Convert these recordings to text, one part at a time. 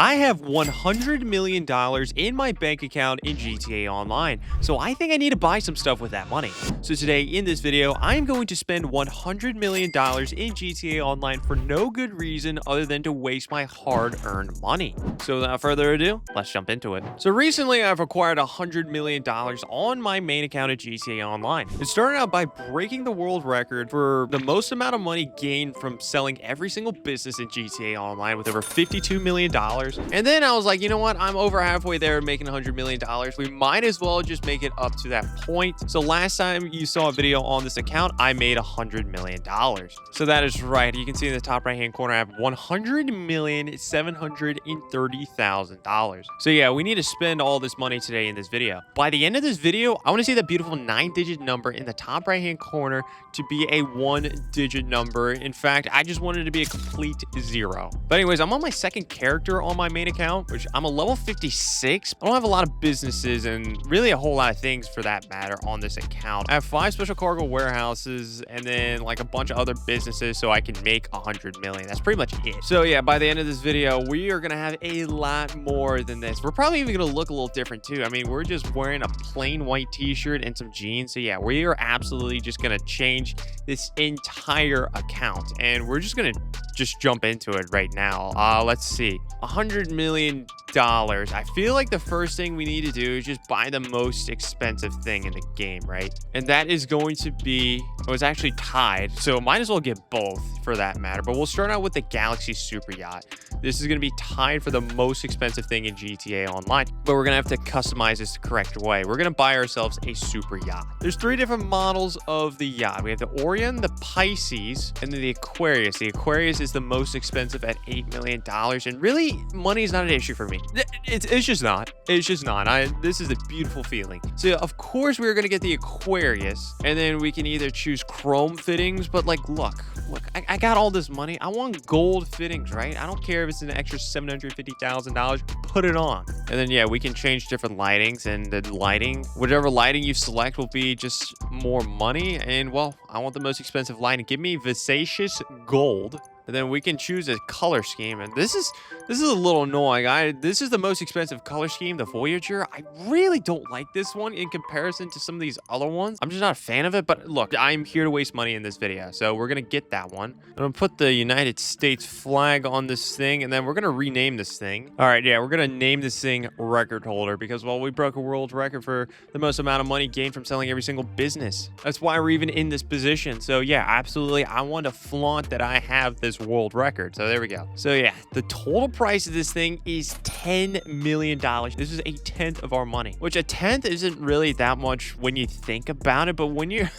I have $100 million in my bank account in GTA Online, so I think I need to buy some stuff with that money. So today in this video, I am going to spend $100 million in GTA Online for no good reason other than to waste my hard-earned money. So without further ado, let's jump into it. So recently, I've acquired $100 million on my main account at GTA Online. It started out by breaking the world record for the most amount of money gained from selling every single business in GTA Online with over $52 million. And then I was like, you know what? I'm over halfway there making $100 million. We might as well just make it up to that point. So last time you saw a video on this account, I made $100 million. So that is right. You can see in the top right-hand corner, I have $100,730,000. So yeah, we need to spend all this money today in this video. By the end of this video, I want to see that beautiful 9-digit number in the top right-hand corner to be a 1-digit number. In fact, I just wanted it to be a complete 0. But anyways, I'm on my second character on my main account, which I'm a level 56. I don't have a lot of businesses and really a whole lot of things for that matter on this account. I have 5 special cargo warehouses and then like a bunch of other businesses so I can make 100 million. That's pretty much it. So yeah, by the end of this video, we are gonna have a lot more than this. We're probably even gonna look a little different too. I mean, we're just wearing a plain white t-shirt and some jeans. So yeah, we are absolutely just gonna change this entire account and we're just gonna jump into it right now. Let's see, $100 million. I feel like the first thing we need to do is just buy the most expensive thing in the game, right? And that is going to be, it was actually tied, so might as well get both for that matter. But we'll start out with the Galaxy Super Yacht. This is going to be tied for the most expensive thing in GTA Online, but we're going to have to customize this the correct way. We're going to buy ourselves a super yacht. There's 3 different models of the yacht. We have the Orion, the Pisces, and then the Aquarius. The Aquarius is the most expensive at $8 million, and really, money is not an issue for me. It's just not. It's just not. This is a beautiful feeling. So of course we're gonna get the Aquarius, and then we can either choose chrome fittings, but like, look, I got all this money. I want gold fittings, right? I don't care if it's an extra $750,000. Put it on, and then yeah, we can change different lightings, and the lighting, whatever lighting you select, will be just more money. And well, I want the most expensive lighting. Give me Visacious Gold. And then we can choose a color scheme. And this is a little annoying. This is the most expensive color scheme, the Voyager. I really don't like this one in comparison to some of these other ones. I'm just not a fan of it. But look, I'm here to waste money in this video. So we're going to get that one. I'm going to put the United States flag on this thing. And then we're going to rename this thing. All right, yeah, we're going to name this thing Record Holder. Because, well, we broke a world record for the most amount of money gained from selling every single business. That's why we're even in this position. So yeah, absolutely. I want to flaunt that I have this world record. So there we go. So yeah, the total price of this thing is $10 million. This is a tenth of our money, which a tenth isn't really that much when you think about it, but when you're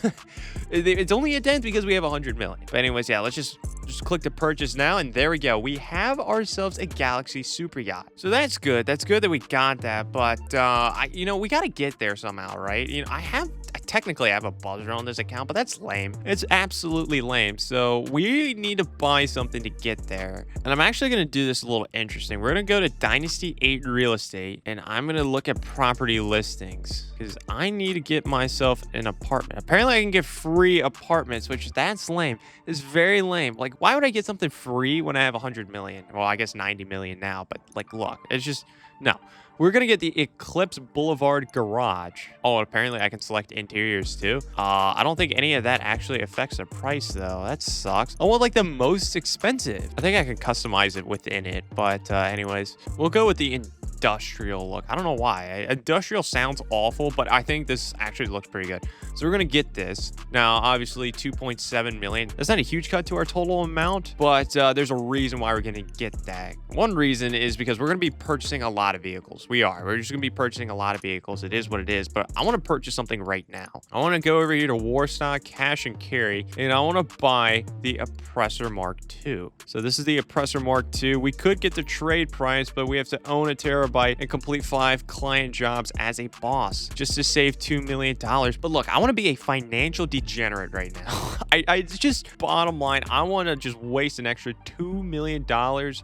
it's only a tenth because we have 100 million. But anyways, yeah, let's just click to purchase now, and there we go. We have ourselves a Galaxy Super Yacht. So that's good. That's good that we got that, but we got to get there somehow, right? I technically have a buzzer on this account, but that's lame. It's absolutely lame. So we need to buy something to get there. And I'm actually going to do this a little interesting. We're going to go to Dynasty 8 Real Estate, and I'm going to look at property listings because I need to get myself an apartment. Apparently I can get free apartments, which that's lame. It's very lame. Like, why would I get something free when I have 100 million? Well, I guess 90 million now, but like, look, it's just, no. We're going to get the Eclipse Boulevard Garage. Oh, apparently I can select interiors too. I don't think any of that actually affects the price though. That sucks. I want like the most expensive. I think I can customize it within it. But anyways, we'll go with the industrial look. I don't know why. Industrial sounds awful, but I think this actually looks pretty good. So we're going to get this. Now, obviously 2.7 million. That's not a huge cut to our total amount, but there's a reason why we're going to get that. One reason is because we're going to be purchasing a lot of vehicles. We're just going to be purchasing a lot of vehicles. It is what it is, but I want to purchase something right now. I want to go over here to Warstock, Cash and Carry, and I want to buy the Oppressor Mark II. So this is the Oppressor Mark II. We could get the trade price, but we have to own a Terra terabyte and complete 5 client jobs as a boss just to save $2 million. But look, I want to be a financial degenerate right now. I just, bottom line, I want to just waste an extra $2 million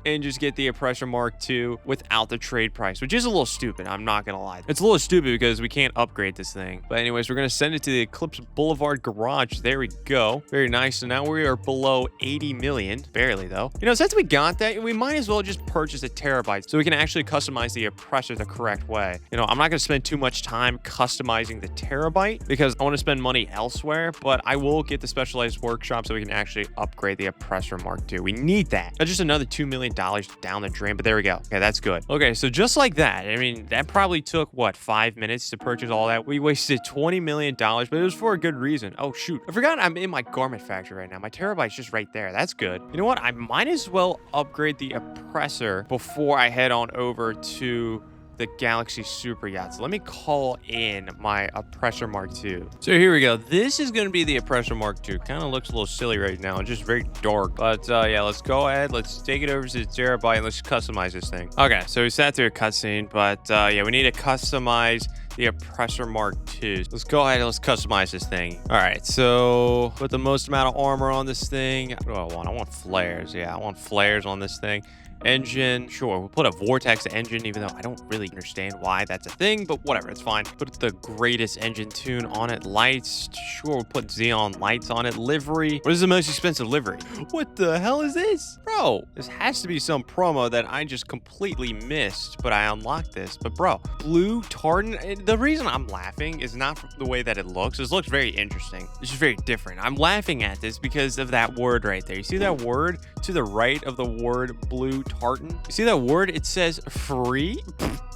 and just get the Oppressor Mark II without the trade price, which is a little stupid. I'm not going to lie. It's a little stupid because we can't upgrade this thing. But anyways, we're going to send it to the Eclipse Boulevard garage. There we go. Very nice. So now we are below 80 million. Barely, though. You know, since we got that, we might as well just purchase a terabyte so we can actually customize the Oppressor the correct way. You know, I'm not going to spend too much time customizing the terabyte because I want to spend money elsewhere, but I will get the specialized workshop so we can actually upgrade the Oppressor Mark II. We need that. That's just another $2 million down the drain, but there we go. Okay, that's good. Okay, so just like that, I mean, that probably took, what, 5 minutes to purchase all that? We wasted $20 million, but it was for a good reason. Oh, shoot. I forgot I'm in my garment factory right now. My terabyte's just right there. That's good. You know what? I might as well upgrade the Oppressor before I head on over to the Galaxy Super Yacht. So let me call in my Oppressor Mark II. So here we go. This is going to be the Oppressor Mark II. Kind of looks a little silly right now. It's just very dark. But yeah, let's go ahead. Let's take it over to the terabyte and let's customize this thing. Okay, so we sat through a cutscene, but yeah, we need to customize the Oppressor Mark II. Let's go ahead and let's customize this thing. All right, so put the most amount of armor on this thing. What do I want? I want flares. Yeah, I want flares on this thing. Engine, sure, we'll put a vortex engine, even though I don't really understand why that's a thing, but whatever, it's fine. Put the greatest engine tune on it. Lights, sure, we'll put Xeon lights on it. Livery, what is the most expensive livery? What the hell is this? Bro, this has to be some promo that I just completely missed, but I unlocked this. But bro, blue tartan, the reason I'm laughing is not from the way that it looks. This looks very interesting. It's just very different. I'm laughing at this because of that word right there. You see that word to the right of the word blue tartan? You see that word? It says free?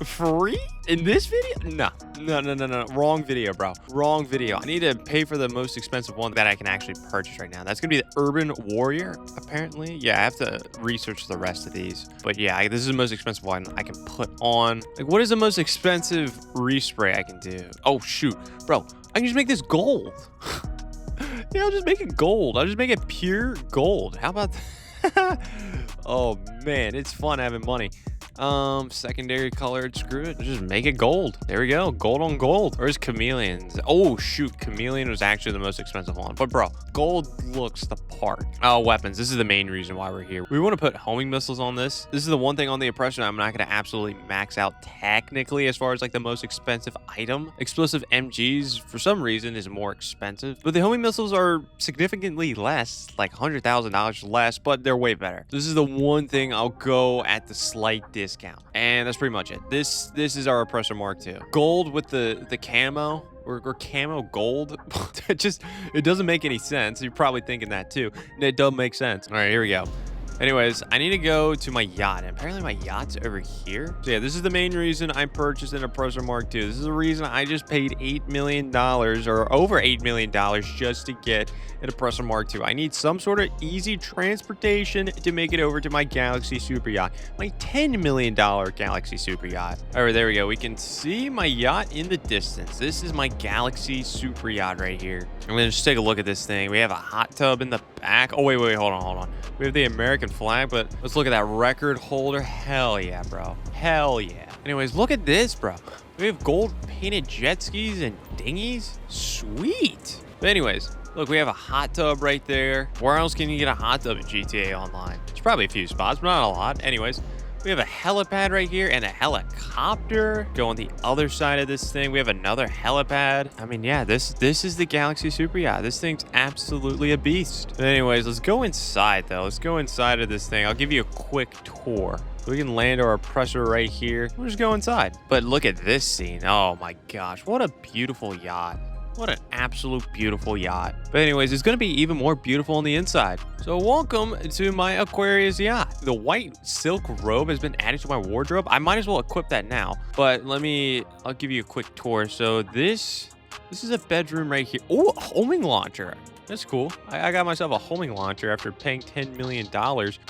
Free? In this video? No. Wrong video, bro. Wrong video. I need to pay for the most expensive one that I can actually purchase right now. That's gonna be the Urban Warrior, apparently. Yeah, I have to research the rest of these. But yeah, this is the most expensive one I can put on. Like, what is the most expensive respray I can do? Oh, shoot. Bro, I can just make this gold. Yeah, I'll just make it gold. I'll just make it pure gold. How about that? Oh man, it's fun having money. Secondary colored, screw it, just make it gold. There we go, gold on gold. Where's chameleons? Oh shoot, chameleon was actually the most expensive one, but bro, gold looks the part. Oh, weapons, this is the main reason why we're here. We want to put homing missiles on this. This is the one thing on the Oppressor I'm not going to absolutely max out technically as far as like the most expensive item. Explosive MGs for some reason is more expensive, but the homing missiles are significantly less, like $100,000 less, but they're way better. This is the one thing I'll go at the slight discount, and that's pretty much it. This is our Oppressor Mark II. Gold with the camo, or camo gold. It doesn't make any sense. You're probably thinking that too. It does make sense. All right, here we go. Anyways, I need to go to my yacht. And apparently my yacht's over here. So yeah, this is the main reason I purchased an Oppressor Mark II. This is the reason I just paid $8 million or over $8 million just to get an Oppressor Mark II. I need some sort of easy transportation to make it over to my Galaxy Super Yacht. My $10 million Galaxy Super Yacht. All right, there we go. We can see my yacht in the distance. This is my Galaxy Super Yacht right here. I'm gonna just take a look at this thing. We have a hot tub in the back. Oh, wait, hold on. We have the American flag, but let's look at that record holder. Hell yeah, bro. Hell yeah. Anyways, look at this, bro. We have gold painted jet skis and dinghies. Sweet. But anyways, look, we have a hot tub right there. Where else can you get a hot tub in GTA Online? There's probably a few spots, but not a lot. Anyways, we have a helipad right here and a helicopter. Go on the other side of this thing. We have another helipad. I mean, yeah, this is the Galaxy Super Yacht. This thing's absolutely a beast. But anyways, let's go inside, though. Let's go inside of this thing. I'll give you a quick tour. We can land our Oppressor right here. We'll just go inside. But look at this scene. Oh, my gosh. What a beautiful yacht. What an absolute beautiful yacht. But anyways, it's going to be even more beautiful on the inside. So welcome to my Aquarius yacht. The white silk robe has been added to my wardrobe. I might as well equip that now. But I'll give you a quick tour. So this is a bedroom right here. Oh, a homing launcher. That's cool. I got myself a homing launcher after paying $10 million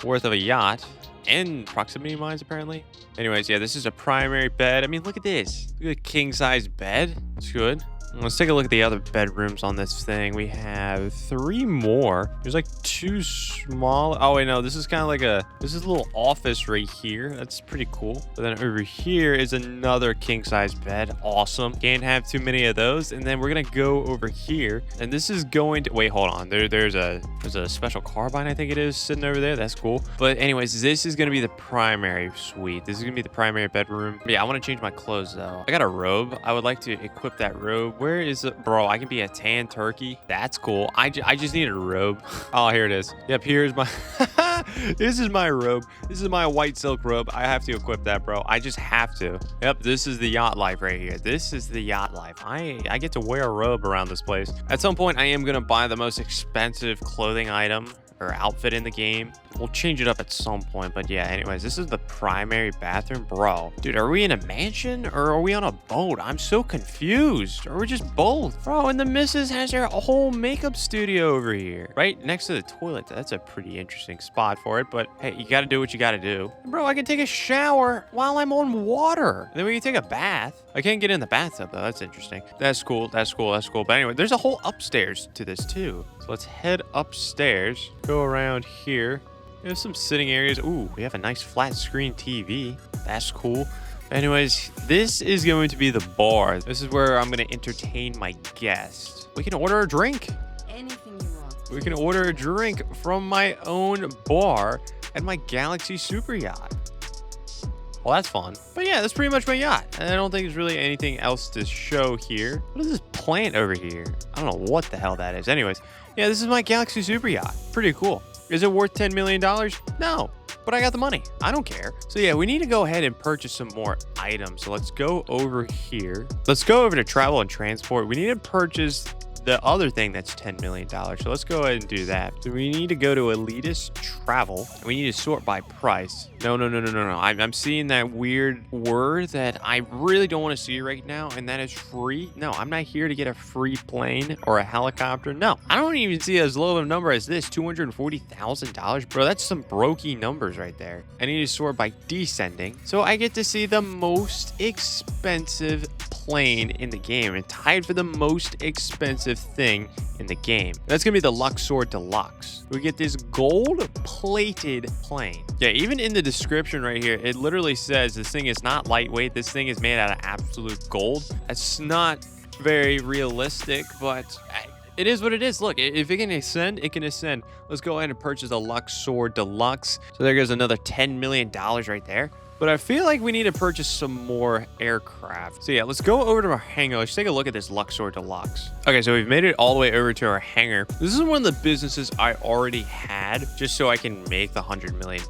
worth of a yacht. And proximity mines, apparently. Anyways, yeah, this is a primary bed. I mean, look at this. Look at a king-size bed. It's good. Let's take a look at the other bedrooms on this thing. We have 3 more. There's like 2 small. Oh, wait, no. This is kind of like this is a little office right here. That's pretty cool. But then over here is another king-size bed. Awesome. Can't have too many of those. And then we're going to go over here. And this is going to... Wait, hold on. There's a special carbine, I think it is, sitting over there. That's cool. But anyways, this is going to be the primary suite. This is going to be the primary bedroom. Yeah, I want to change my clothes, though. I got a robe. I would like to equip that robe. Where is it? Bro, I can be a tan turkey. That's cool. I just needed a robe. Oh, here it is. Yep, here's my... This is my robe. This is my white silk robe. I have to equip that, bro. I just have to. Yep, this is the yacht life right here. This is the yacht life. I get to wear a robe around this place. At some point, I am going to buy the most expensive clothing item or outfit in the game. We'll change it up at some point, but yeah, anyways, this is the primary bathroom. Bro, dude, are we in a mansion or are we on a boat? I'm so confused. Or are we just both? Bro, and the missus has her whole makeup studio over here, right next to the toilet. That's a pretty interesting spot for it, but hey, you gotta do what you gotta do. Bro, I can take a shower while I'm on water. And then we can take a bath. I can't get in the bathtub though. That's interesting. That's cool. That's cool. That's cool. But anyway, there's a whole upstairs to this too. So let's head upstairs, go around here. There's some sitting areas. Ooh, we have a nice flat screen TV. That's cool. Anyways, this is going to be the bar. This is where I'm going to entertain my guests. We can order a drink. Anything you want. We can order a drink from my own bar at my Galaxy Super Yacht. Well, that's fun. But yeah, that's pretty much my yacht. And I don't think there's really anything else to show here. What is this plant over here? I don't know what the hell that is. Anyways, yeah, this is my Galaxy Super Yacht. Pretty cool. Is it worth $10 million? No, but I got the money. I don't care. So yeah, we need to go ahead and purchase some more items. So let's go over here. Let's go over to travel and transport. We need to purchase the other thing that's $10 million. So let's go ahead and do that. So we need to go to elitist travel. And we need to sort by price. No. I'm seeing that weird word that I really don't want to see right now. And that is free. No, I'm not here to get a free plane or a helicopter. No, I don't even see as low of a number as this. $240,000. Bro, that's some brokey numbers right there. I need to sort by descending. So I get to see the most expensive plane in the game and tied for the most expensive thing in the game. That's gonna be the Luxor Deluxe. We get this gold-plated plane. Yeah, even in the description right here, it literally says this thing is not lightweight. This thing is made out of absolute gold. That's not very realistic, but it is what it is. Look, if it can ascend, it can ascend. Let's go ahead and purchase a Luxor Deluxe. So there goes another $10 million right there. But I feel like we need to purchase some more aircraft. So yeah, let's go over to our hangar. Let's take a look at this Luxor Deluxe. Okay, so we've made it all the way over to our hangar. This is one of the businesses I already had just so I can make the $100 million.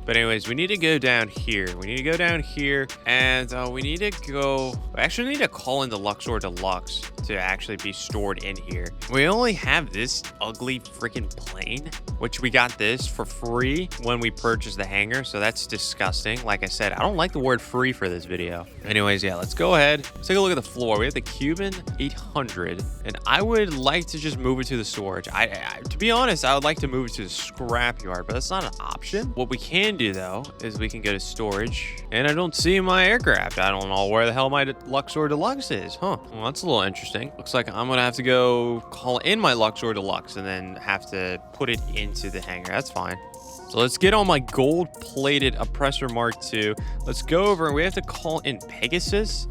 But anyways, we need to go down here. We need to go down here and we need to go... We actually need to call in the Luxor Deluxe to actually be stored in here. We only have this ugly freaking plane, which we got this for free when we purchased the hangar. So that's disgusting. Like I said, I don't like the word free for this video. Anyways, yeah, let's go ahead. Let's take a look at the floor. We have the Cuban 800, and I would like to just move it to the storage. To be honest, I would like to move it to the scrapyard, but that's not an option. What we can do, though, is we can go to storage, and I don't see my aircraft. I don't know where the hell my Luxor Deluxe is. Huh. Well, that's a little interesting. Looks like I'm going to have to go call in my Luxor Deluxe and then have to put it into the hangar. That's fine. So let's get on my gold-plated Oppressor Mark II. Let's go over and we have to call in Pegasus.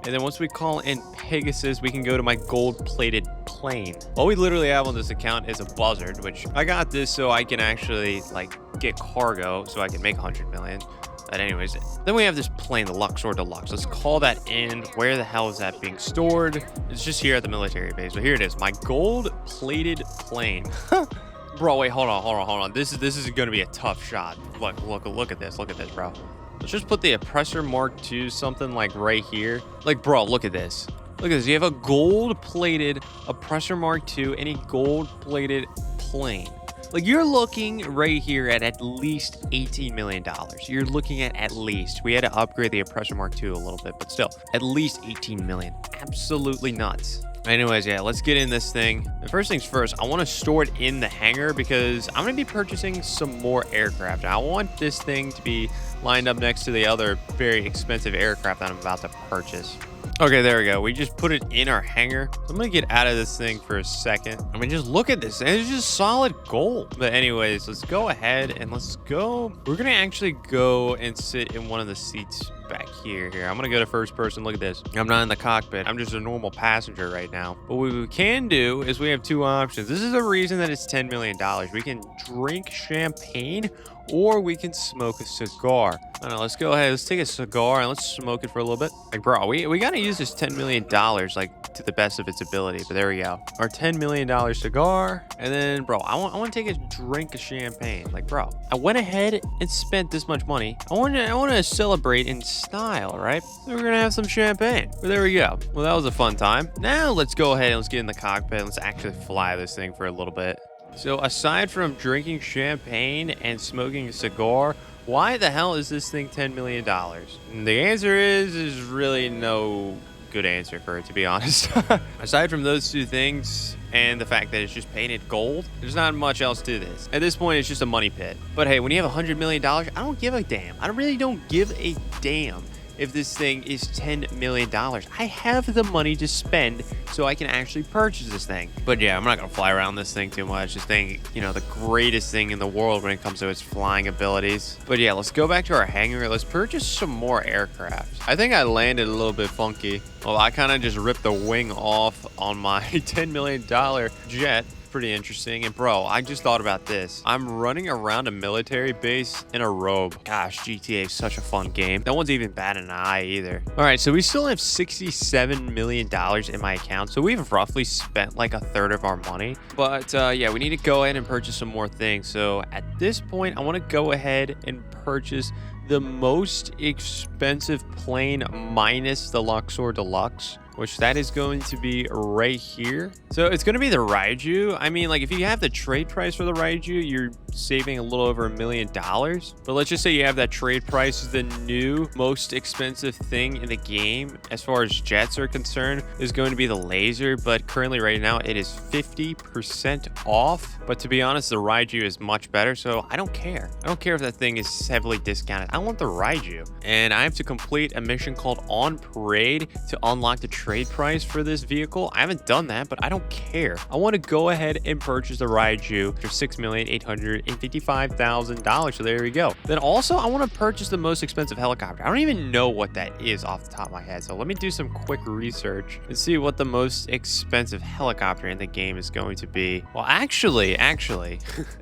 And then once we call in Pegasus, we can go to my gold-plated plane. All we literally have on this account is a buzzard, which I got this so I can actually like get cargo so I can make 100 million. But anyways, then we have this plane, the Luxor Deluxe. Let's call that in. Where the hell is that being stored? It's just here at the military base. So here it is, my gold-plated plane. Bro, wait, hold on. This is gonna be a tough shot. Look at this, bro. Let's just put the Oppressor Mark II something like right here. Like, bro, look at this. Look at this. You have a gold-plated Oppressor Mark II and a gold-plated plane. Like, you're looking right here at least $18 million. You're looking at least. We had to upgrade the Oppressor Mark II a little bit, but still, at least 18 million. Absolutely nuts. Anyways, yeah, let's get in this thing. And first things first, I want to store it in the hangar because I'm going to be purchasing some more aircraft. I want this thing to be lined up next to the other very expensive aircraft that I'm about to purchase. Okay, there we go. We just put it in our hangar. I'm gonna get out of this thing for a second. I mean, just look at this. It's just solid gold. But anyways, let's go ahead and let's go. We're gonna actually go and sit in one of the seats back here. I'm gonna go to first person. Look at this. I'm not in the cockpit. I'm just a normal passenger right now. But what we can do is we have two options. This is the reason that it's $10 million. We can drink champagne or we can smoke a cigar. I don't know, let's go ahead, let's take a cigar and let's smoke it for a little bit. Like, bro, we gotta use this $10 million like to the best of its ability. But there we go, our $10 million cigar. And then, bro, I want to take a drink of champagne. Like, bro, I went ahead and spent this much money. I want to celebrate in style, right? So we're gonna have some champagne. But there we go. Well, that was a fun time. Now let's go ahead and let's get in the cockpit and let's actually fly this thing for a little bit. So aside from drinking champagne and smoking a cigar, why the hell is this thing $10 million? And the answer is really no good answer for it, to be honest. Aside from those two things and the fact that it's just painted gold, there's not much else to this. At this point, it's just a money pit. But hey, when you have $100 million, I don't give a damn. I really don't give a damn if this thing is $10 million. I have the money to spend so I can actually purchase this thing. But yeah, I'm not gonna fly around this thing too much. This thing, you know, the greatest thing in the world when it comes to its flying abilities. But yeah, let's go back to our hangar. Let's purchase some more aircraft. I think I landed a little bit funky. Well, I kind of just ripped the wing off on my $10 million jet. Pretty interesting. And bro, I just thought about this. I'm running around a military base in a robe. Gosh, GTA is such a fun game. No one's even batting an eye either. All right, so we still have $67 million in my account. So we've roughly spent like a third of our money. But yeah, we need to go ahead and purchase some more things. So at this point, I want to go ahead and purchase the most expensive plane minus the Luxor Deluxe, which that is going to be right here. So it's going to be the Raiju. I mean, like, if you have the trade price for the Raiju, you're saving a little over $1 million. But let's just say you have that trade price. The new most expensive thing in the game, as far as jets are concerned, is going to be the Laser. But currently right now, it is 50% off. But to be honest, the Raiju is much better. So I don't care. I don't care if that thing is heavily discounted. I want the Raiju. And I have to complete a mission called On Parade to unlock the trade price for this vehicle. I haven't done that, but I don't care. I want to go ahead and purchase the Raiju for $6,855,000. So there we go. Then also, I want to purchase the most expensive helicopter. I don't even know what that is off the top of my head. So let me do some quick research and see what the most expensive helicopter in the game is going to be. Well, actually,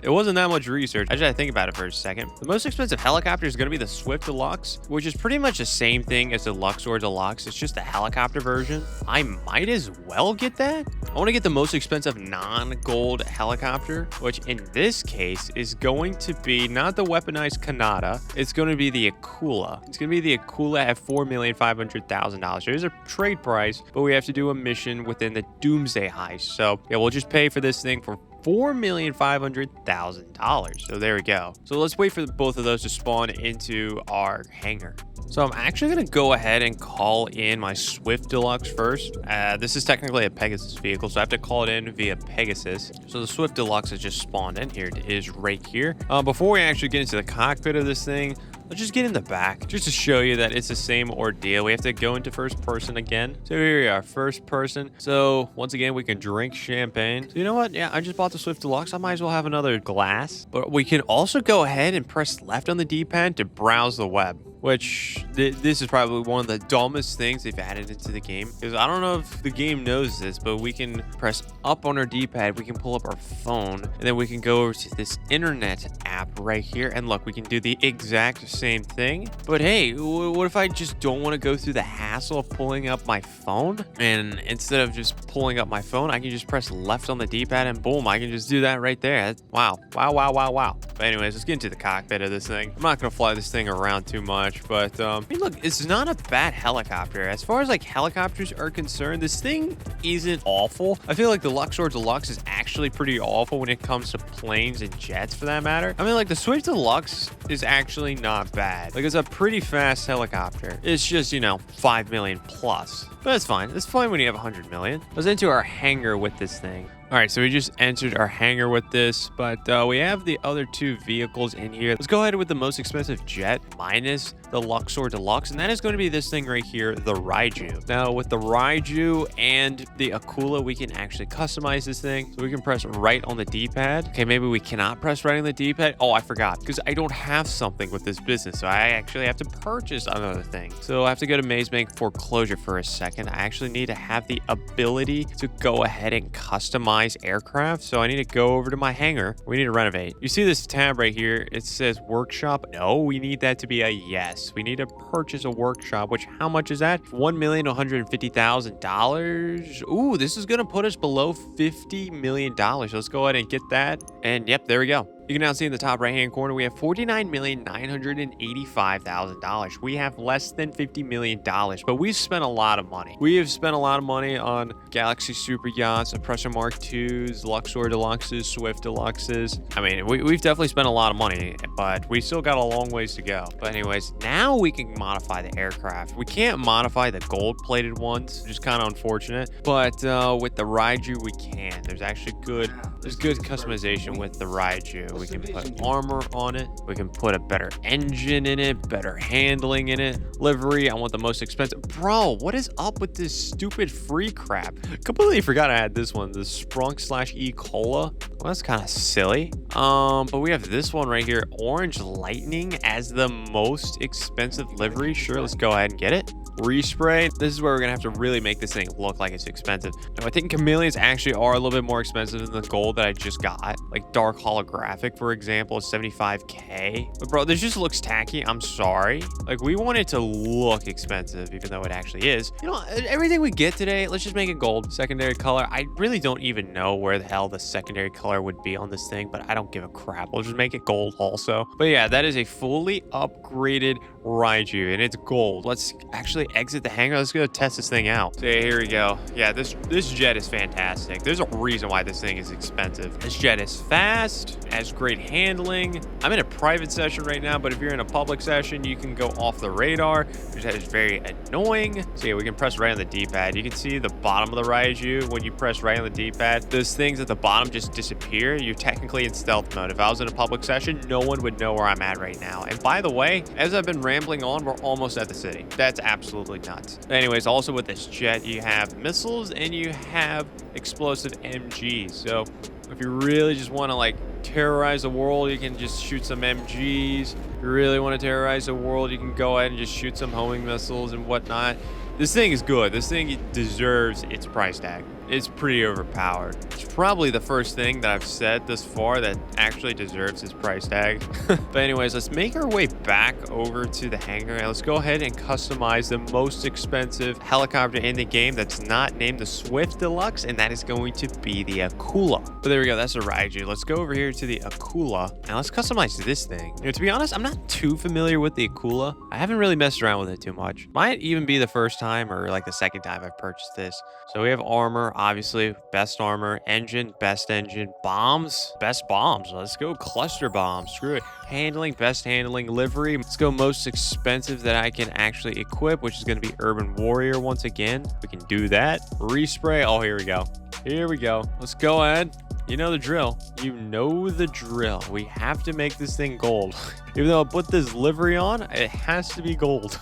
it wasn't that much research. I just had to think about it for a second. The most expensive helicopter is going to be the Swift Deluxe, which is pretty much the same thing as the Luxor Deluxe. It's just a helicopter version. I might as well get that. I want to get the most expensive non-gold helicopter, which in this case is going to be not the weaponized Kanata. It's going to be the Akula. It's going to be the Akula at $4,500,000. There's a trade price, but we have to do a mission within the Doomsday Heist. So yeah, we'll just pay for this thing for $4,500,000. So there we go. So let's wait for both of those to spawn into our hangar. So I'm actually going to go ahead and call in my Swift Deluxe first. This is technically a Pegasus vehicle, so I have to call it in via Pegasus. So the Swift Deluxe has just spawned in. Here it is right here. Before we actually get into the cockpit of this thing, let's just get in the back just to show you that it's the same ordeal. We have to go into first person again. So here we are, first person. So once again, we can drink champagne. So you know what? Yeah, I just bought the Swift Deluxe. I might as well have another glass. But we can also go ahead and press left on the D-pad to browse the web, which this is probably one of the dumbest things they've added into the game. Because I don't know if the game knows this, but we can press up on our D-pad, we can pull up our phone, and then we can go over to this internet app right here. And look, we can do the exact same thing. But hey, what if I just don't want to go through the hassle of pulling up my phone? And instead of just pulling up my phone, I can just press left on the D-pad and boom, I can just do that right there. Wow. But anyways, let's get into the cockpit of this thing. I'm not going to fly this thing around too much, but I mean, look, it's not a bad helicopter. As far as like helicopters are concerned, this thing isn't awful. I feel like the Luxor Deluxe is actually pretty awful when it comes to planes and jets for that matter. I mean, like the Swift Deluxe is actually not bad. Like it's a pretty fast helicopter. It's just, you know, 5 million plus. But it's fine. It's fine when you have 100 million. Let's into our hangar with this thing. All right, so we just entered our hangar with this, but we have the other two vehicles in here. Let's go ahead with the most expensive jet minus the Luxor Deluxe, and that is going to be this thing right here, the Raiju. Now, with the Raiju and the Akula, we can actually customize this thing. So we can press right on the D-pad. Okay, maybe we cannot press right on the D-pad. Oh, I forgot, because I don't have something with this business, so I actually have to purchase another thing. So I have to go to Maze Bank Foreclosure for a second. I actually need to have the ability to go ahead and customize aircraft. So I need to go over to my hangar. We need to renovate. You see this tab right here? It says workshop. No, we need that to be a yes. We need to purchase a workshop, which how much is that? $1,150,000. Ooh, this is going to put us below $50 million. So let's go ahead and get that. And yep, there we go. You can now see in the top right-hand corner, we have $49,985,000. We have less than $50 million, but we've spent a lot of money. We have spent a lot of money on Galaxy Super Yachts, Oppressor Mark IIs, Luxor Deluxes, Swift Deluxes. I mean, we've definitely spent a lot of money, but we still got a long ways to go. But anyways, now we can modify the aircraft. We can't modify the gold-plated ones, which is kind of unfortunate. But with the Raiju, we can. There's actually good customization with the Raiju. We can put armor on it. We can put a better engine in it, better handling in it. Livery, I want the most expensive. Bro, what is up with this stupid free crap? Completely forgot I had this one, the Sprunk/E Cola. Well, that's kind of silly. But we have this one right here, Orange Lightning as the most expensive livery. Sure, let's go ahead and get it. Respray. This is where we're gonna have to really make this thing look like it's expensive. Now, I think chameleons actually are a little bit more expensive than the gold that I just got. Like dark holographic, for example, is 75K. But bro, this just looks tacky. I'm sorry. Like, we want it to look expensive, even though it actually is. You know, everything we get today, let's just make it gold. Secondary color. I really don't even know where the hell the secondary color would be on this thing, but I don't give a crap. We'll just make it gold also. But yeah, that is a fully upgraded Raiju, and it's gold. Let's actually exit the hangar. Let's go test this thing out. So yeah, here we go. Yeah, this jet is fantastic. There's a reason why this thing is expensive. This jet is fast, has great handling. I'm in a private session right now, but if you're in a public session, you can go off the radar, which is very annoying. So yeah, we can press right on the D-pad. You can see the bottom of the Raiju. When you press right on the D-pad, those things at the bottom just disappear. You're technically in stealth mode. If I was in a public session, no one would know where I'm at right now. And by the way, as I've been rambling on, we're almost at the city. That's absolutely nuts. Anyways, also with this jet, you have missiles and you have explosive MGs. So if you really just want to like terrorize the world, you can just shoot some MGs. If you really want to terrorize the world, you can go ahead and just shoot some homing missiles and whatnot. This thing is good. This thing deserves its price tag. It's pretty overpowered. It's probably the first thing that I've said this far that actually deserves its price tag. But anyways, let's make our way back over to the hangar and let's go ahead and customize the most expensive helicopter in the game that's not named the Swift Deluxe, and that is going to be the Akula. But there we go. That's a Raiju. Let's go over here to the Akula and let's customize this thing. You know, to be honest, I'm not too familiar with the Akula. I haven't really messed around with it too much. Might even be the first time or like the second time I've purchased this. So we have armor, obviously, best armor, engine, best engine, bombs, best bombs. Let's go cluster bombs. Screw it. Handling, best handling, livery. Let's go most expensive that I can actually equip, which is going to be Urban Warrior once again. We can do that. Respray. Oh, here we go. Here we go. Let's go ahead. You know the drill. You know the drill. We have to make this thing gold. Even though I put this livery on, it has to be gold.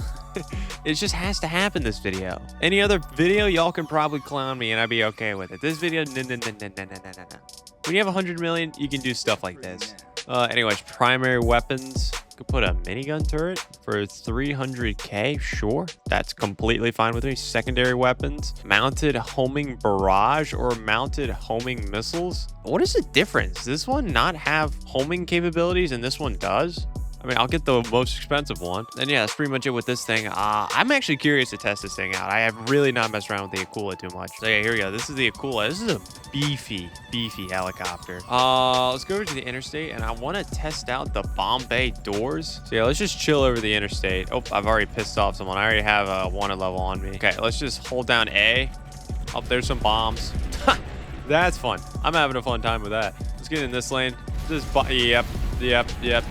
It just has to happen this video. Any other video, y'all can probably clown me and I'd be okay with it. This video, no. When you have 100 million, you can do stuff like this. Anyways, primary weapons. Could put a minigun turret for 300K. Sure, that's completely fine with me. Secondary weapons, mounted homing barrage or mounted homing missiles. What is the difference? Does this one not have homing capabilities and this one does? I mean, I'll get the most expensive one. And yeah, that's pretty much it with this thing. I'm actually curious to test this thing out. I have really not messed around with the Akula too much. So yeah, here we go. This is the Akula. This is a beefy helicopter. Let's go over to the interstate and I want to test out the Bombay doors. So yeah, let's just chill over the interstate. Oh, I've already pissed off someone. I already have a wanted level on me. Okay, let's just hold down A. Oh, there's some bombs. That's fun. I'm having a fun time with that. Let's get in this lane. Yep,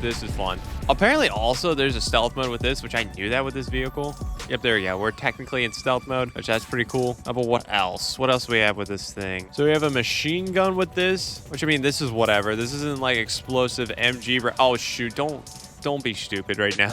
this is fun. Apparently also there's a stealth mode with this, which I knew that with this vehicle. Yep, there we go. We're technically in stealth mode, which that's pretty cool. But what else? What else do we have with this thing? So we have a machine gun with this, which I mean, this is whatever. This isn't like explosive MG. Oh shoot, don't don't be stupid right now.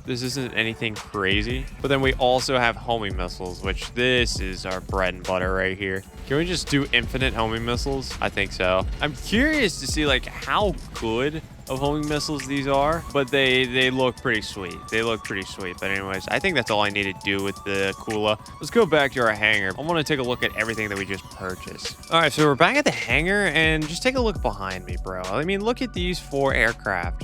This isn't anything crazy. But then we also have homing missiles, which this is our bread and butter right here. Can we just do infinite homing missiles? I think so. I'm curious to see like how good of homing missiles these are, but they look pretty sweet. They look pretty sweet. But anyways, I think that's all I need to do with the Kula. Let's go back to our hangar. I want to take a look at everything that we just purchased. All right, so we're back at the hangar, and just take a look behind me, bro. I mean, look at these 4 aircraft.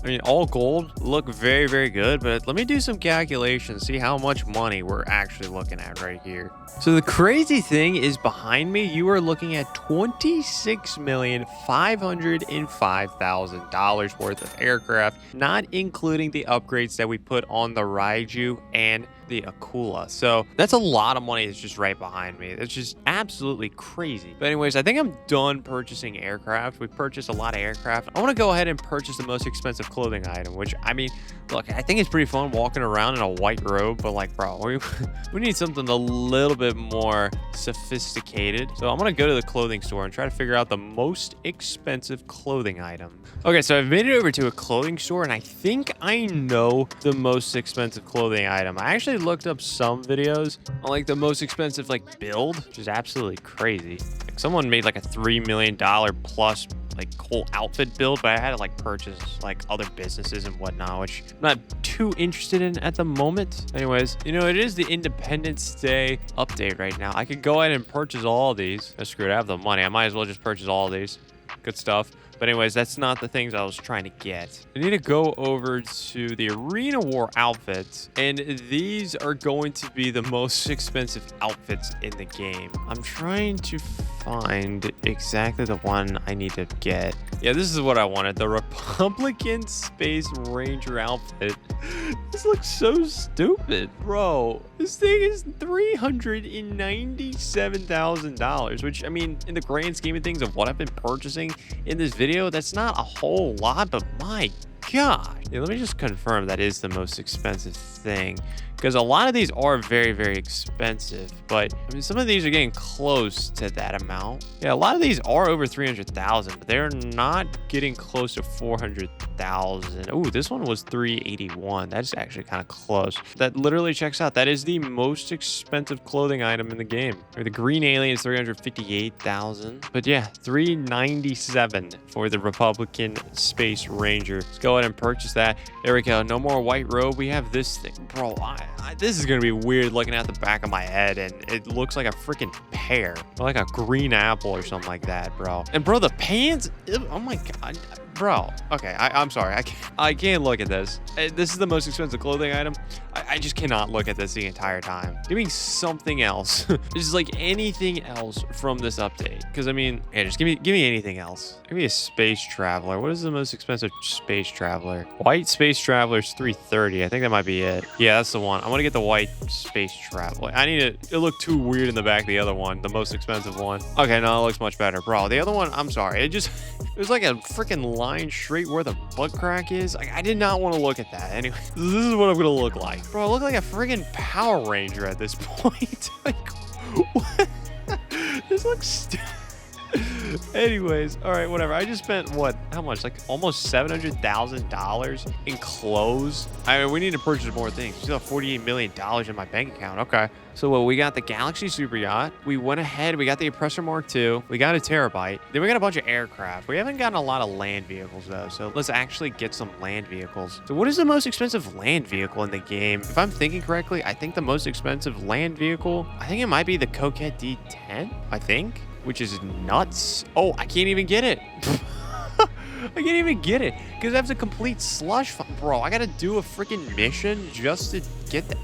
I mean, all gold, look very, very good, but let me do some calculations, see how much money we're actually looking at right here. So the crazy thing is behind me, you are looking at $26,505,000 worth of aircraft, not including the upgrades that we put on the Raiju and the Akula. So that's a lot of money that's just right behind me. It's just absolutely crazy. But anyways, I think I'm done purchasing aircraft. We purchased a lot of aircraft. I want to go ahead and purchase the most expensive clothing item, which, I mean, look, I think it's pretty fun walking around in a white robe, but like, bro, we need something a little bit more sophisticated. So I'm going to go to the clothing store and try to figure out the most expensive clothing item. Okay, so I've made it over to a clothing store, and I think I know the most expensive clothing item. I actually looked up some videos on like the most expensive like build, which is absolutely crazy. Like someone made like a $3 million plus like whole outfit build, but I had to like purchase like other businesses and whatnot, which I'm not too interested in at the moment. Anyways, you know, it is the Independence Day update right now. I could go ahead and purchase all of these. That's screwed. I have the money. I might as well just purchase all of these. Good stuff. But anyways, that's not the things I was trying to get. I need to go over to the Arena War outfits, and these are going to be the most expensive outfits in the game. I'm trying to find exactly the one I need to get. Yeah, this is what I wanted. The Republican Space Ranger outfit. This looks so stupid, bro. This thing is $397,000, which, I mean, in the grand scheme of things of what I've been purchasing in this video, that's not a whole lot, but my God. Yeah, let me just confirm that is the most expensive thing, because a lot of these are very, very expensive, but I mean, some of these are getting close to that amount. Yeah, a lot of these are over 300,000, but they're not getting close to 400,000. Oh, this one was 381. That's actually kind of close. That literally checks out. That is the most expensive clothing item in the game. Or the Green Alien is 358,000, but yeah, 397 for the Republican Space Ranger. Let's go ahead and purchase that. There we go. No more white robe. We have this thing, bro. This is gonna be weird looking at the back of my head, and it looks like a freaking pear, or like a green apple or something like that, bro. And bro, the pants, oh my God, bro. Okay, I'm sorry, I can't look at this. This is the most expensive clothing item. I just cannot look at this the entire time. Give me something else. Just like anything else from this update, because I mean, yeah, just give me anything else. Give me a space traveler. What is the most expensive space traveler? White space traveler is 330. I think that might be it. Yeah, that's the one. I want to get the white space traveler. I need it. It looked too weird in the back of the other one, the most expensive one. Okay, no, it looks much better, bro. The other one, I'm sorry. It was like a freaking line straight where the butt crack is. Like, I did not want to look at that. Anyway, this is what I'm gonna look like, bro. I look like a friggin' Power Ranger at this point. Like, what? This looks stupid. Anyways, all right, whatever. I just spent what? How much? Like almost $700,000 in clothes. I mean, we need to purchase more things. Still have $48 million in my bank account. Okay. So what? We got the Galaxy Super Yacht. We went ahead. We got the Oppressor Mark II. We got a Terabyte. Then we got a bunch of aircraft. We haven't gotten a lot of land vehicles though. So let's actually get some land vehicles. So what is the most expensive land vehicle in the game? If I'm thinking correctly, I think the most expensive land vehicle, I think it might be the Coquette D10. I think. Which is nuts. Oh, I can't even get it. I can't even get it because I have to complete slush. Bro, I got to do a freaking mission just to get that.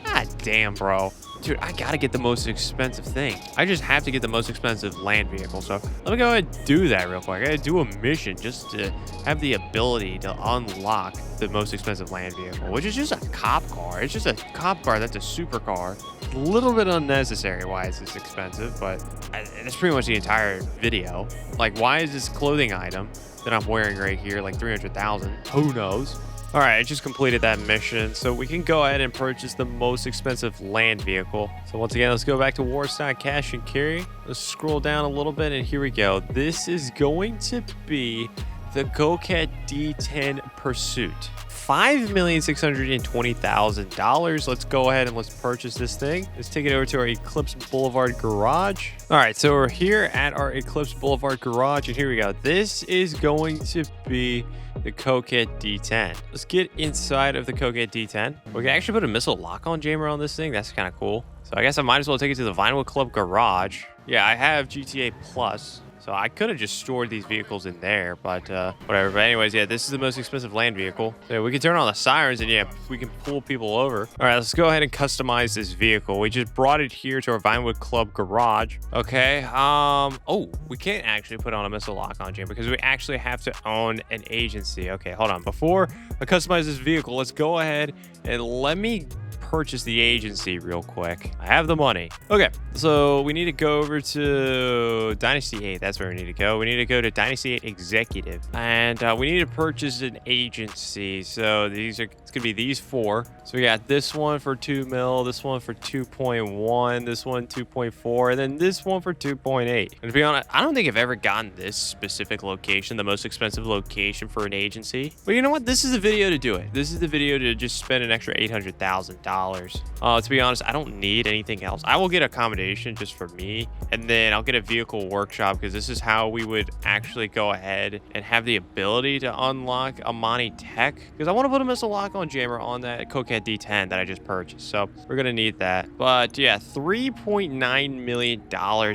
God damn, bro. Dude, I got to get the most expensive thing. I just have to get the most expensive land vehicle. So let me go ahead and do that real quick. I got to do a mission just to have the ability to unlock the most expensive land vehicle, which is just a cop car. It's just a cop car that's a supercar. A little bit unnecessary why is this expensive, but that's pretty much the entire video. Like, why is this clothing item that I'm wearing right here like 300,000? Who knows? All right, I just completed that mission, so we can go ahead and purchase the most expensive land vehicle. So once again, let's go back to Warstock Cash and Carry. Let's scroll down a little bit, and here we go. This is going to be the Coquette D10 Pursuit. $5,620,000. Let's go ahead and let's purchase this thing. Let's take it over to our Eclipse Boulevard garage. All right, so we're here at our Eclipse Boulevard garage, and here we go. This is going to be the Coquette D10. Let's get inside of the Coquette D10. We can actually put a missile lock-on jammer on this thing. That's kind of cool. So I guess I might as well take it to the Vinewood Club garage. Yeah, I have GTA Plus. So I could have just stored these vehicles in there, but whatever. But anyways, yeah, this is the most expensive land vehicle. So we can turn on the sirens and yeah, we can pull people over. All right, let's go ahead and customize this vehicle. We just brought it here to our Vinewood Club garage. Okay. Oh, we can't actually put on a missile lock-on jammer because we actually have to own an agency. Okay, hold on. Before I customize this vehicle, let's go ahead and let me purchase the agency real quick. I have the money. Okay, so we need to go over to Dynasty 8. That's where we need to go. We need to go to Dynasty 8 Executive, and we need to purchase an agency. So it's gonna be these four. So we got this one for 2 mil, this one for 2.1, this one 2.4, and then this one for 2.8. And to be honest, I don't think I've ever gotten this specific location, the most expensive location for an agency. But you know what? This is the video to do it. This is the video to just spend an extra $800,000. To be honest, I don't need anything else. I will get accommodation just for me, and then I'll get a vehicle workshop because this is how we would actually go ahead and have the ability to unlock Amani Tech, because I want to put a missile lock-on jammer on that Coquette D10 that I just purchased. So we're gonna need that. But yeah, $3.9 million.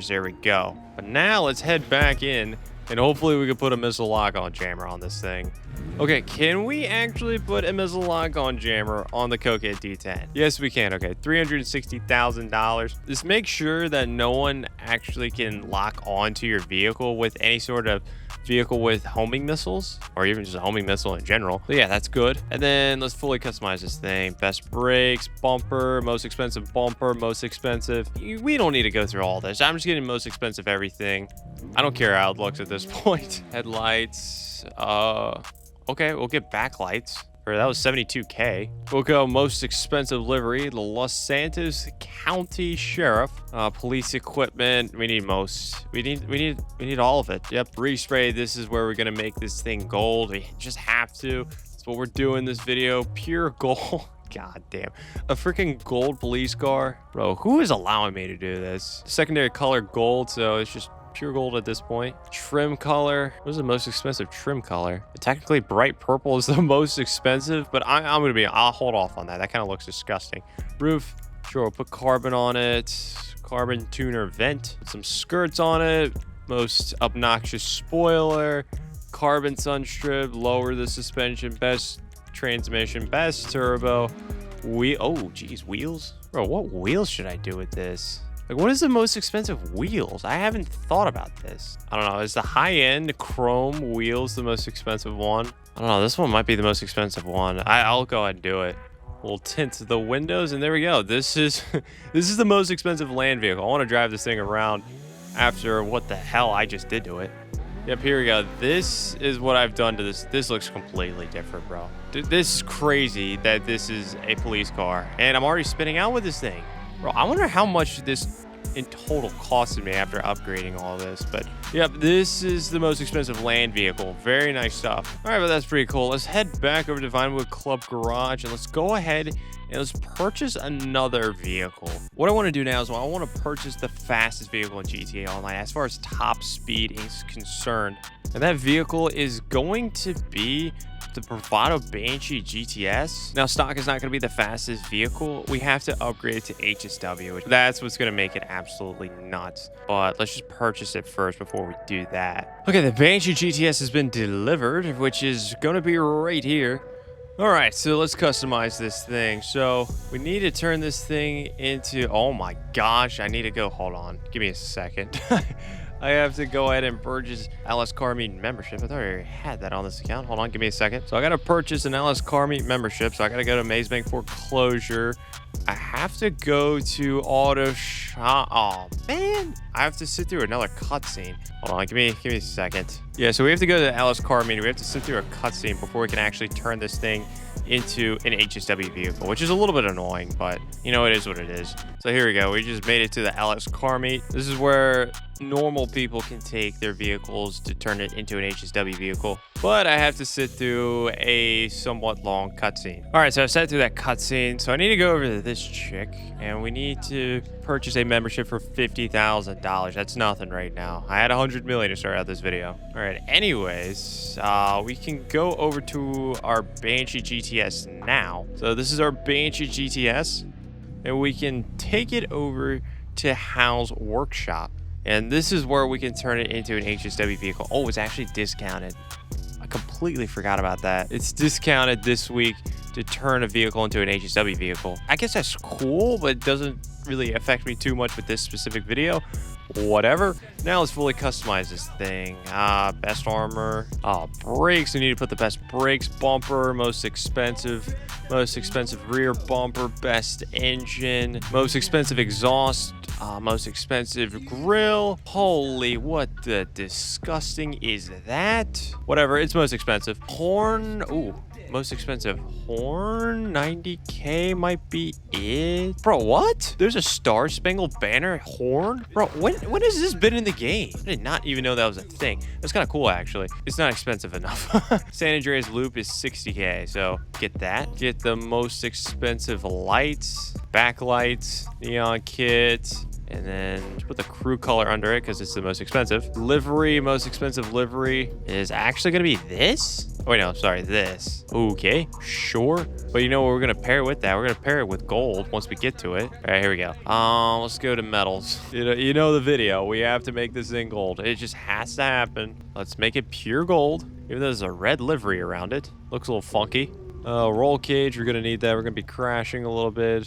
There we go. But now let's head back in and hopefully we can put a missile lock-on jammer on this thing. Okay, can we actually put a missile lock-on jammer on the Coquette D10? Yes, we can. Okay, $360,000. Just make sure that no one actually can lock onto your vehicle with any sort of vehicle with homing missiles, or even just a homing missile in general. So yeah, that's good. And then let's fully customize this thing. Best brakes, bumper, most expensive bumper, most expensive. We don't need to go through all this. I'm just getting most expensive everything. I don't care how it looks at this point. Headlights, okay, we'll get backlights. That was $72K. We'll go most expensive livery, the Los Santos County Sheriff. Police equipment. We need most. We need all of it. Yep. Respray. This is where we're gonna make this thing gold. We just have to. That's what we're doing this video. Pure gold. God damn. A freaking gold police car. Bro, who is allowing me to do this? Secondary color gold, so it's just pure gold at this point. Trim color. What is the most expensive trim color? Technically, bright purple is the most expensive, but I'll hold off on that. That kind of looks disgusting. Roof. Sure, we'll put carbon on it. Carbon tuner vent. Put some skirts on it. Most obnoxious spoiler. Carbon sun strip. Lower the suspension. Best transmission. Best turbo. Oh, geez, wheels? Bro, what wheels should I do with this? Like, what is the most expensive wheels? I haven't thought about this. I don't know. Is the high-end chrome wheels the most expensive one? I don't know. This one might be the most expensive one. I'll go ahead and do it. We'll tint the windows, and there we go. This is the most expensive land vehicle. I want to drive this thing around after what the hell I just did to it. Yep, here we go. This is what I've done to this. This looks completely different, bro. This is crazy that this is a police car, and I'm already spinning out with this thing. Bro, I wonder how much this in total costed me after upgrading all this. But yep, this is the most expensive land vehicle. Very nice stuff. All right, but that's pretty cool. Let's head back over to Vinewood Club garage and let's go ahead and let's purchase another vehicle. What I want to do now is I want to purchase the fastest vehicle in GTA Online as far as top speed is concerned. And that vehicle is going to be the Bravado Banshee GTS. Now, stock is not going to be the fastest vehicle. We have to upgrade it to HSW. That's what's going to make it absolutely nuts. But let's just purchase it first before we do that. Okay, the Banshee GTS has been delivered, which is going to be right here. All right, so let's customize this thing. So we need to turn this thing into, oh my gosh, I need to go, hold on, give me a second. I have to go ahead and purchase LS Car Meet membership. I thought I already had that on this account. Hold on, give me a second. So I got to purchase an LS Car Meet membership. So I got to go to Maze Bank foreclosure. I have to go to auto shop. Oh man, I have to sit through another cutscene. Hold on, give me a second. Yeah, so we have to go to the LS Car Meet. We have to sit through a cutscene before we can actually turn this thing into an HSW vehicle, which is a little bit annoying, but you know, it is what it is. So here we go. We just made it to the LS Car Meet. This is where normal people can take their vehicles to turn it into an HSW vehicle, but I have to sit through a somewhat long cutscene. All right, so I've sat through that cutscene, so I need to go over to this chick, and we need to purchase a membership for $50,000. That's nothing right now. I had 100 million to start out this video. All right, anyways, we can go over to our Banshee GTS now. So this is our Banshee GTS, and we can take it over to Hal's workshop, and this is where we can turn it into an HSW vehicle. Oh, it's actually discounted. I completely forgot about that. It's discounted this week to turn a vehicle into an HSW vehicle. I guess that's cool, but it doesn't really affect me too much with this specific video. Whatever. Now let's fully customize this thing. Best armor. Brakes. We need to put the best brakes. Bumper. Most expensive rear bumper. Best engine. Most expensive exhaust. Most expensive grill. Holy, what the disgusting is that? Whatever, it's most expensive. Horn. Ooh. Most expensive horn, 90K might be it. Bro, what? There's a Star Spangled Banner horn? Bro, when has this been in the game? I did not even know that was a thing. That's kind of cool, actually. It's not expensive enough. San Andreas Loop is 60K, so get that. Get the most expensive lights, backlights, neon kit, and then put the crew color under it because it's the most expensive. Livery, most expensive livery is actually going to be this? Oh, wait, no, sorry, this. Okay, sure. But you know what we're going to pair with that? We're going to pair it with gold once we get to it. All right, here we go. Let's go to metals. You know the video. We have to make this thing gold. It just has to happen. Let's make it pure gold. Even though there's a red livery around it. Looks a little funky. Roll cage, we're going to need that. We're going to be crashing a little bit.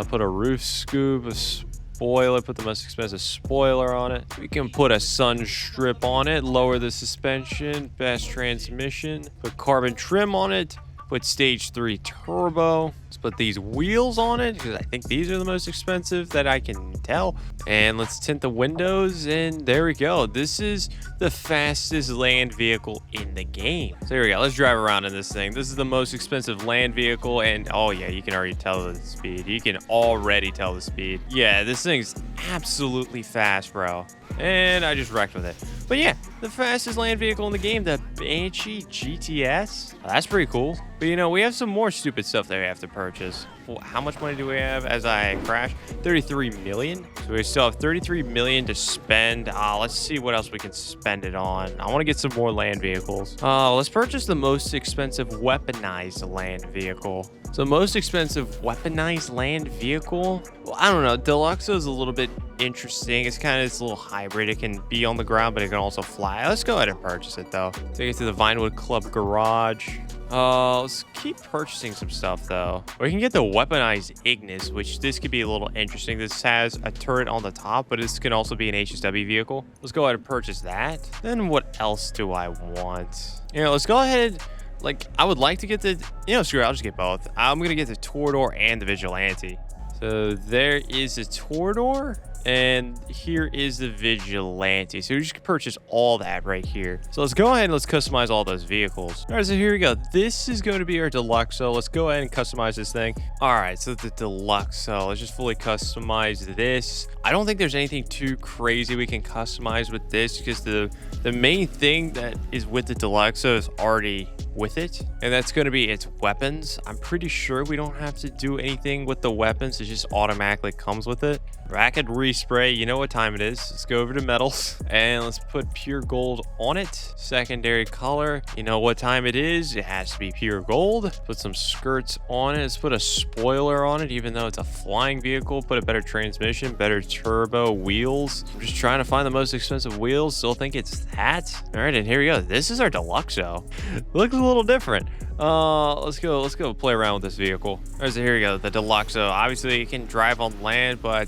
Put a roof scoop, spoiler, put the most expensive spoiler on it. We can put a sun strip on it, lower the suspension, best transmission, put carbon trim on it, put stage 3 turbo. Let's put these wheels on it because I think these are the most expensive that I can tell. And let's tint the windows, and there we go. This is the fastest land vehicle in the game. So here we go. Let's drive around in this thing. This is the most expensive land vehicle, and oh yeah, you can already tell the speed. You can already tell the speed. Yeah, this thing's absolutely fast, bro. And I just wrecked with it. But yeah, the fastest land vehicle in the game, the Banshee GTS. Oh, that's pretty cool. But you know, we have some more stupid stuff that we have to purchase. Well, how much money do we have as I crash? 33 million. So we still have 33 million to spend. Let's see what else we can spend it on. I want to get some more land vehicles. Let's purchase the most expensive weaponized land vehicle. So most expensive weaponized land vehicle. Well, I don't know. Deluxo is a little bit interesting. It's kind of this little hybrid. It can be on the ground, but it can also fly. Let's go ahead and purchase it though. Take it to the Vinewood Club garage. Let's keep purchasing some stuff though. We can get the weaponized Ignis, which this could be a little interesting. This has a turret on the top, but this can also be an HSW vehicle. Let's go ahead and purchase that. Then what else do I want? You know, let's go ahead. Like, I would like to get the, screw it, I'll just get both. I'm gonna get the Torador and the Vigilante. So there is the Torador, and here is the Vigilante. So we just purchase all that right here. So let's go ahead and let's customize all those vehicles. All right, so here we go. This is going to be our Deluxo. Let's go ahead and customize this thing. All right, so the Deluxo. Let's just fully customize this. I don't think there's anything too crazy we can customize with this because the main thing that is with the Deluxo is already with it, and that's going to be its weapons. I'm pretty sure we don't have to do anything with the weapons. It just automatically comes with it. Racket respray, you know what time it is. Let's go over to metals and let's put pure gold on it. Secondary color, you know what time it is. It has to be pure gold. Put some skirts on it. Let's put a spoiler on it, even though it's a flying vehicle. Put a better transmission, better turbo, wheels. I'm just trying to find the most expensive wheels. Still think it's that. All right, and here we go. This is our Deluxo. Looks a little different. Let's go play around with this vehicle. All right, so here we go, the Deluxo. Obviously it can drive on land, but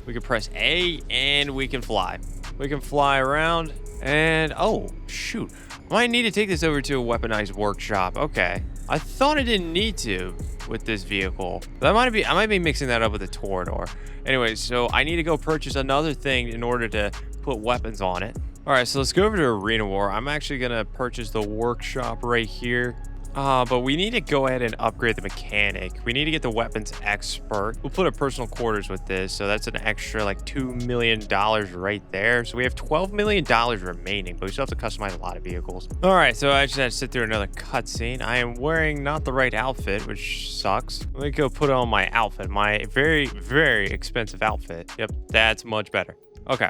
we can press A and we can fly. We can fly around, and oh shoot, I might need to take this over to a weaponized workshop. Okay, I thought I didn't need to with this vehicle. I might be mixing that up with the Torador. Anyway, so I need to go purchase another thing in order to put weapons on it. All right, so let's go over to Arena War. I'm actually gonna purchase the workshop right here. But we need to go ahead and upgrade the mechanic. We need to get the weapons expert. We'll put a personal quarters with this. So that's an extra like $2 million right there. So we have $12 million remaining, but we still have to customize a lot of vehicles. All right, so I just had to sit through another cutscene. I am wearing not the right outfit, which sucks. Let me go put on my outfit, my very, very expensive outfit. Yep, that's much better. Okay.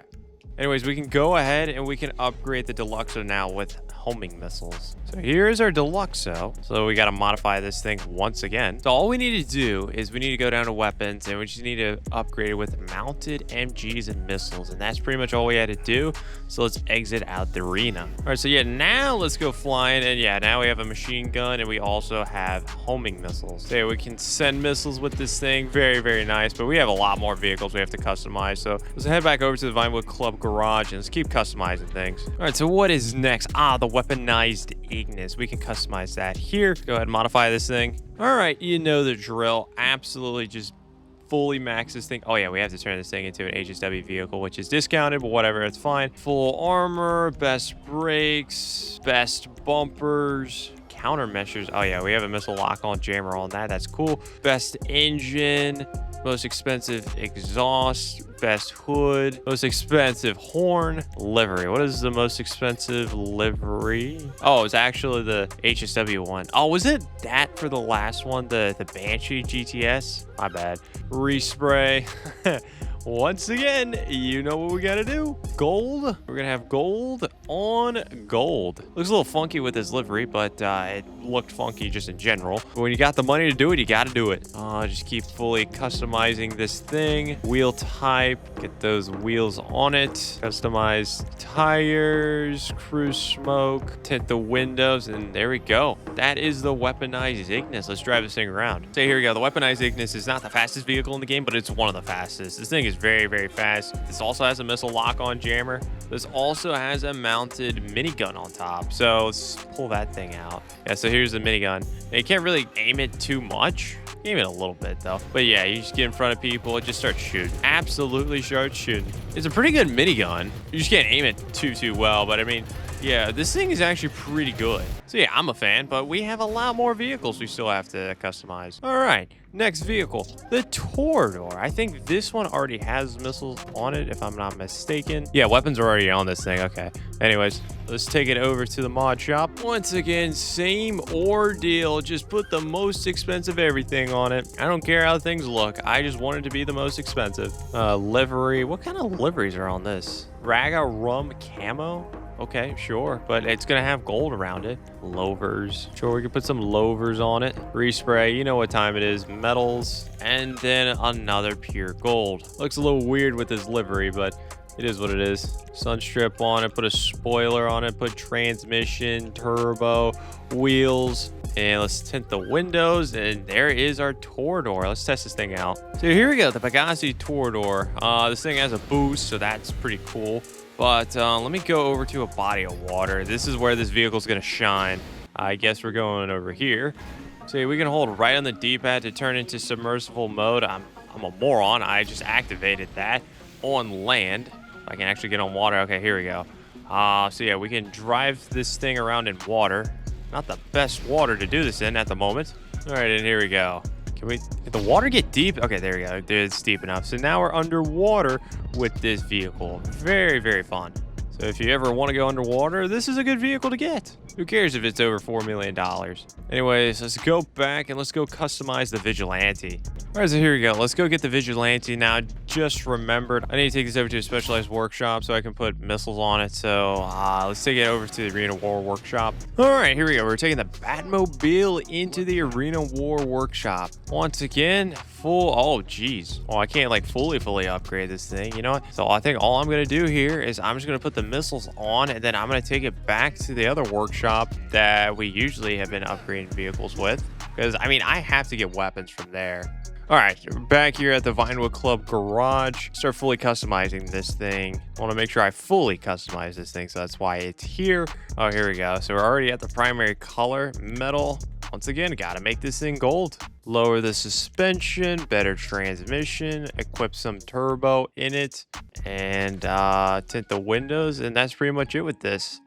Anyways, we can go ahead and we can upgrade the Deluxo now with homing missiles. So here's our Deluxo. So we got to modify this thing once again. So all we need to do is we need to go down to weapons and we just need to upgrade it with mounted MGs and missiles. And that's pretty much all we had to do. So let's exit out the arena. All right, so yeah, now let's go flying. And yeah, now we have a machine gun and we also have homing missiles. So yeah, we can send missiles with this thing. Very, very nice. But we have a lot more vehicles we have to customize. So let's head back over to the Vinewood Club garage and let's keep customizing things. All right, so what is next? The weaponized Ignis. We can customize that here. Go ahead and modify this thing. All right, you know the drill. Absolutely just fully max this thing. Oh yeah, we have to turn this thing into an HSW vehicle, which is discounted, but whatever, it's fine. Full armor, best brakes, best bumpers, countermeasures. Oh yeah, we have a missile lock-on jammer on that. That's cool. Best engine, most expensive exhaust, best hood, most expensive horn, livery. What is the most expensive livery? Oh, it's actually the HSW one. Oh, was it that for the last one? The Banshee GTS? My bad. Respray. Once again, you know what we gotta do. Gold. We're gonna have gold on gold. Looks a little funky with this livery, but it looked funky just in general. But when you got the money to do it, you gotta do it. Just keep fully customizing this thing. Wheel type. Get those wheels on it. Customize tires. Cruise smoke. Tint the windows. And there we go. That is the weaponized Ignis. Let's drive this thing around. So here we go. The weaponized Ignis is not the fastest vehicle in the game, but it's one of the fastest. This thing is very, very fast. This also has a missile lock-on jammer. This also has a mounted minigun on top. So let's pull that thing out. Yeah, so here's the minigun. Now, you can't really aim it too much. Aim it a little bit though. But yeah, you just get in front of people and just start shooting. Absolutely start shooting. It's a pretty good minigun. You just can't aim it too well, but I mean, yeah, this thing is actually pretty good. So yeah, I'm a fan, but we have a lot more vehicles we still have to customize. All right, next vehicle, the Torador. I think this one already has missiles on it, if I'm not mistaken. Yeah, weapons are already on this thing. Okay. Anyways, let's take it over to the mod shop. Once again, same ordeal. Just put the most expensive everything on it. I don't care how things look. I just want it to be the most expensive. Livery. What kind of liveries are on this? Raga Rum Camo? Okay, sure, but it's gonna have gold around it. Louvers. Sure, we can put some louvers on it. Respray, you know what time it is. Metals, and then another pure gold. Looks a little weird with this livery, but it is what it is. Sunstrip on it, put a spoiler on it, put transmission, turbo, wheels, and let's tint the windows, and there is our Torador. Let's test this thing out. So here we go, the Pegasi Torador. This thing has a boost, so that's pretty cool. But let me go over to a body of water. This is where this vehicle's gonna shine. I guess we're going over here. So we can hold right on the D-pad to turn into submersible mode. I'm a moron. I just activated that on land. I can actually get on water. Okay, here we go. So yeah, we can drive this thing around in water. Not the best water to do this in at the moment. All right, and here we go. Did the water get deep? Okay, there we go. It's deep enough. So now we're underwater with this vehicle. Very, very fun. So if you ever want to go underwater, this is a good vehicle to get. Who cares if it's over $4 million? Anyways, let's go back and let's go customize the Vigilante. All right, so here we go. Let's go get the Vigilante. Now, just remembered, I need to take this over to a specialized workshop so I can put missiles on it. So let's take it over to the Arena War Workshop. All right, here we go. We're taking the Batmobile into the Arena War Workshop. Once again, oh geez. Oh, I can't like fully upgrade this thing, you know what? So I think all I'm gonna do here is I'm just gonna put the missiles on, and then I'm gonna take it back to the other workshop that we usually have been upgrading vehicles with, because I mean, I have to get weapons from there. All right, we're back here at the Vinewood Club garage. Start fully customizing this thing. I want to make sure I fully customize this thing, so that's why it's here. Oh, here we go. So we're already at the primary color, metal. Once again, gotta make this thing gold. Lower the suspension, better transmission, equip some turbo in it, and tint the windows, and that's pretty much it with this.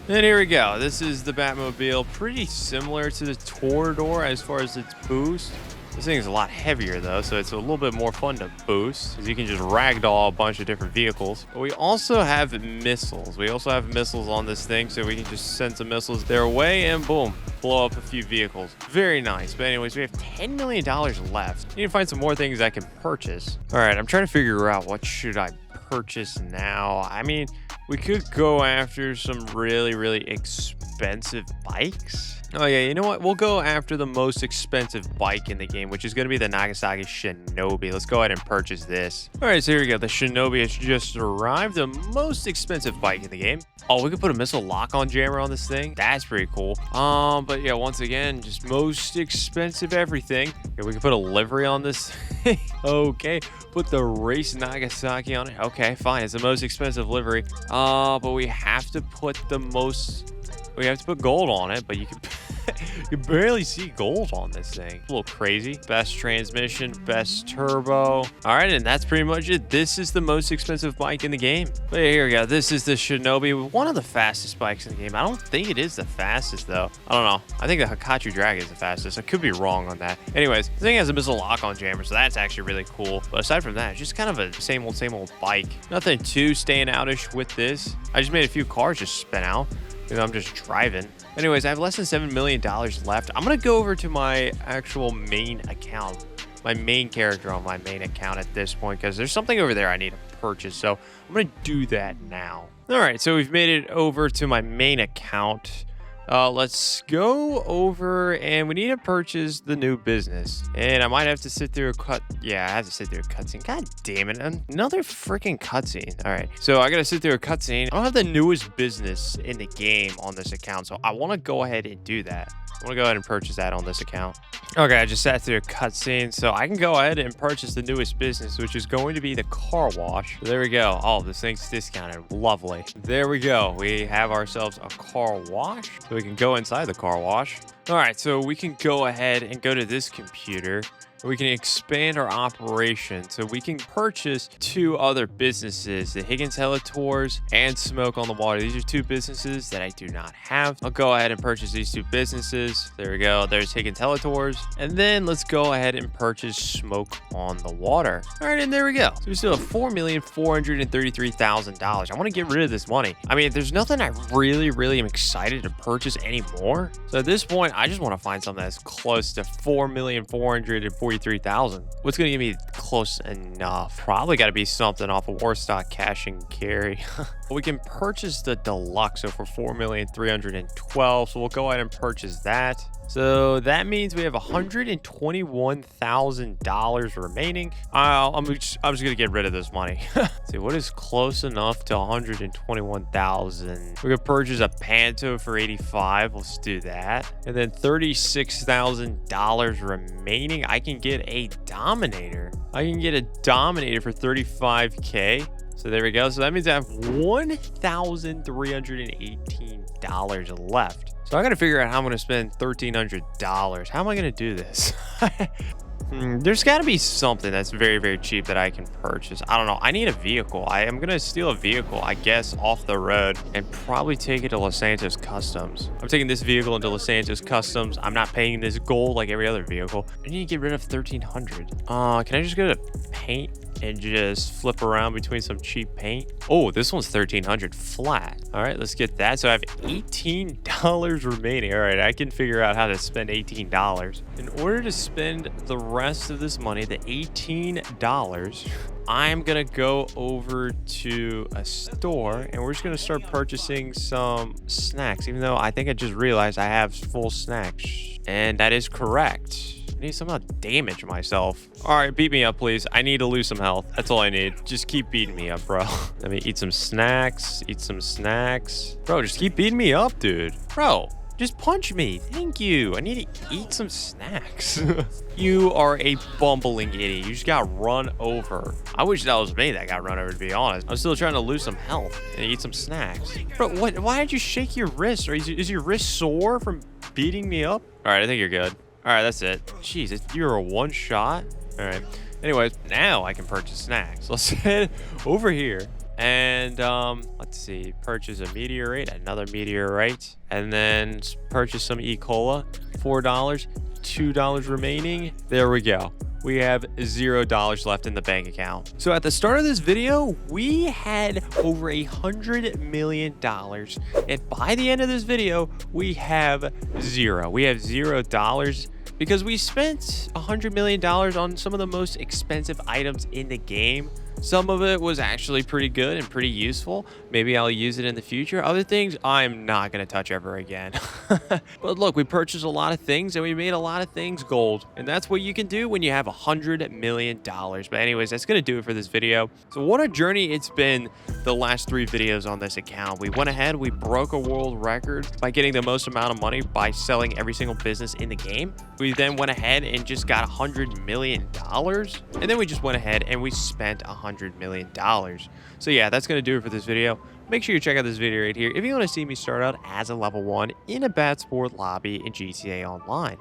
And here we go. This is the Batmobile, pretty similar to the Torador as far as its boost. This thing is a lot heavier though, so it's a little bit more fun to boost, because you can just ragdoll a bunch of different vehicles. But we also have missiles. We also have missiles on this thing, so we can just send some missiles their way and boom, blow up a few vehicles. Very nice. But anyways, we have $10 million left. Need to find some more things I can purchase. All right, I'm trying to figure out what should I purchase now. I mean, we could go after some really expensive bikes. Oh yeah, you know what? We'll go after the most expensive bike in the game, which is going to be the Nagasaki Shinobi. Let's go ahead and purchase this. All right, so here we go. The Shinobi has just arrived. The most expensive bike in the game. Oh, we could put a missile lock-on jammer on this thing. That's pretty cool. But yeah, once again, just most expensive everything. Okay, we can put a livery on this thing. Okay, put the Race Nagasaki on it. Okay, fine. It's the most expensive livery. But we have to put the most... We have to put gold on it, but you can you can barely see gold on this thing. A little crazy. Best transmission, best turbo. All right, and that's pretty much it. This is the most expensive bike in the game. But yeah, here we go. This is the Shinobi, one of the fastest bikes in the game. I don't think it is the fastest though. I don't know. I think the Hakachu Dragon is the fastest. I could be wrong on that. Anyways, the thing has a missile lock-on jammer, so that's actually really cool. But aside from that, it's just kind of a same old bike. Nothing too staying outish with this. I just made a few cars just spin out. You know, I'm just driving. Anyways, I have less than $7 million left. I'm going to go over to my actual main account, my main character on my main account at this point, because there's something over there I need to purchase. So I'm going to do that now. All right, so we've made it over to my main account. Let's go over and we need to purchase the new business. And I might have to sit through a cut. Yeah, I have to sit through a cutscene. God damn it. Another freaking cutscene. All right. So I got to sit through a cutscene. I don't have the newest business in the game on this account. So I want to go ahead and do that. I want to go ahead and purchase that on this account. Okay, I just sat through a cutscene, so I can go ahead and purchase the newest business, which is going to be the car wash. So there we go. Oh, this thing's discounted. Lovely. There we go. We have ourselves a car wash, so we can go inside the car wash. All right, so we can go ahead and go to this computer. We can expand our operation, so we can purchase two other businesses, the Higgins Hella Tours and Smoke on the Water. These are two businesses that I do not have. I'll go ahead and purchase these two businesses. There we go. There's Higgins Hella Tours. And then let's go ahead and purchase Smoke on the Water. All right, and there we go. So we still have $4,433,000. I want to get rid of this money. I mean, there's nothing I really am excited to purchase anymore. So at this point, I just want to find something that's close to $4,443,000. What's going to give me close enough? Probably got to be something off of Warstock Cash and Carry. We can purchase the Deluxe so for $4,312,000. So we'll go ahead and purchase that. So that means we have $121,000 remaining. I'm just gonna get rid of this money. Let's see what is close enough to $121,000. We could purchase a Panto for $85,000. Let's do that. And then $36,000 remaining. I can get a Dominator. I can get a Dominator for $35K. So there we go. So that means I have $1,318 left. So I got to figure out how I'm going to spend $1,300. How am I going to do this? There's got to be something that's very cheap that I can purchase. I don't know. I need a vehicle. I am going to steal a vehicle, I guess, off the road and probably take it to Los Santos Customs. I'm taking this vehicle into Los Santos Customs. I'm not paying this gold like every other vehicle. I need to get rid of $1,300. Can I just go to paint and just flip around between some cheap paint? Oh, this one's $1,300 flat. All right, let's get that. So I have $18 remaining. All right, I can figure out how to spend $18. In order to spend the rest of this money, the $18, I'm gonna go over to a store and we're just gonna start purchasing some snacks, even though I think I just realized I have full snacks. And that is correct. I need to somehow damage myself. All right, beat me up, please. I need to lose some health. That's all I need. Just keep beating me up, bro. Let me eat some snacks. Eat some snacks. Bro, just keep beating me up, dude. Bro, just punch me. Thank you. I need to eat some snacks. You are a bumbling idiot. You just got run over. I wish that was me that got run over, to be honest. I'm still trying to lose some health and eat some snacks. Bro, what? Why did you shake your wrist? Or is your wrist sore from beating me up? All right, I think you're good. All right, that's it. Jeez, you're a one shot. All right. Anyways, now I can purchase snacks. Let's head over here And let's see, purchase a meteorite, another meteorite, and then purchase some E. cola, $4, $2 remaining. There we go. We have $0 left in the bank account. So at the start of this video, we had over $100 million. And by the end of this video, we have zero. We have $0 because we spent $100 million on some of the most expensive items in the game. Some of it was actually pretty good and pretty useful. Maybe I'll use it in the future. Other things I'm not going to touch ever again. But look, we purchased a lot of things and we made a lot of things gold. And that's what you can do when you have $100 million. But anyways, that's going to do it for this video. So what a journey it's been the last 3 videos on this account. We went ahead, we broke a world record by getting the most amount of money by selling every single business in the game. We then went ahead and just got $100 million. And then we just went ahead and we spent $100 million. So yeah, that's going to do it for this video. Make sure you check out this video right here if you want to see me start out as a level 1 in a bad sport lobby in GTA Online.